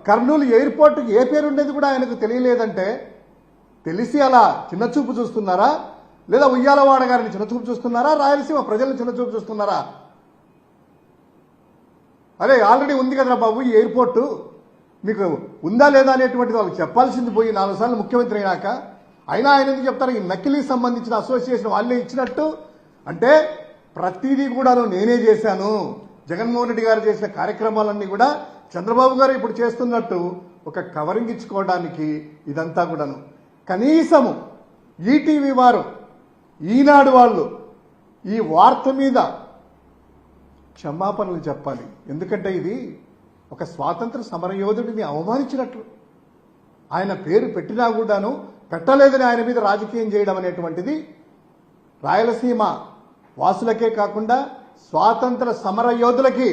Kurnool airport ఏ పేరు ఉండేది కూడా ఆయనకు తెలియలేదంటే తెలిసి అలా చిన్నచూపు చూస్తున్నారా, లేదా ఉయ్యాలవాడ గారిని చిన్నచూపు చూస్తున్నారా, రాయలసీమ ప్రజలను చిన్నచూపు చూస్తున్నారా? అరే ఆల్రెడీ ఉంది కదరా బాబు ఈ ఎయిర్పోర్టు, మీకు ఉందా లేదా అనేటువంటిది వాళ్ళకి చెప్పాల్సింది పోయి 4 సార్లు ముఖ్యమంత్రి అయినాక. అయినా ఆయన ఎందుకు చెప్తారు? ఈ నకిలీకి సంబంధించిన అసోసియేషన్ వాళ్ళే ఇచ్చినట్టు. అంటే ప్రతిదీ కూడా నేనే చేశాను, జగన్మోహన్ రెడ్డి గారు చేసిన కార్యక్రమాలన్నీ కూడా చంద్రబాబు గారు ఇప్పుడు చేస్తున్నట్టు ఒక కవరింగ్ ఇచ్చుకోవడానికి ఇదంతా కూడాను. కనీసము ఈటీవీ వారు, ఈనాడు వాళ్ళు ఈ వార్త మీద క్షమాపణలు చెప్పాలి. ఎందుకంటే ఇది ఒక స్వాతంత్ర సమరయోధుడిని అవమానించినట్లు. ఆయన పేరు పెట్టినా కూడాను పెట్టలేదని ఆయన మీద రాజకీయం చేయడం అనేటువంటిది రాయలసీమ వాసులకే కాకుండా స్వాతంత్ర సమరయోధులకి,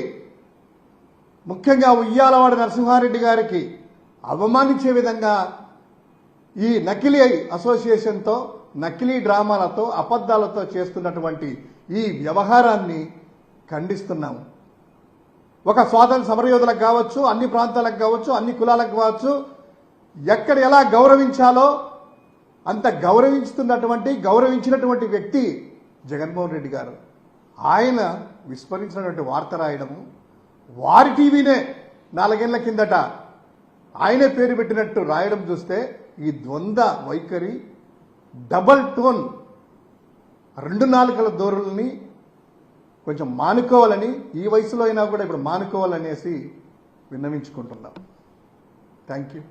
ముఖ్యంగా ఉయ్యాలవాడ నరసింహారెడ్డి గారికి అవమానించే విధంగా ఈ నకిలీ అసోసియేషన్తో, నకిలీ డ్రామాలతో, అబద్ధాలతో చేస్తున్నటువంటి ఈ వ్యవహారాన్ని ఖండిస్తున్నాము. ఒక స్వాతంత్ర సమరయోధులకు కావచ్చు, అన్ని ప్రాంతాలకు కావచ్చు, అన్ని కులాలకు కావచ్చు, ఎక్కడ ఎలా గౌరవించాలో అంత గౌరవించినటువంటి వ్యక్తి జగన్మోహన్ రెడ్డి గారు. ఆయన విస్మరించినటువంటి వార్త రాయడము, వారి టీవీనే 4 ఏళ్ల కిందట ఆయనే పేరు పెట్టినట్టు రాయడం చూస్తే ఈ ద్వంద్వ వైఖరి, డబల్ టోన్, 2 నాలుకల ధోరణుల్ని కొంచెం మానుకోవాలని, ఈ వయసులో అయినా కూడా ఇప్పుడు మానుకోవాలనేసి విన్నవించుకుంటున్నాం. Thank you.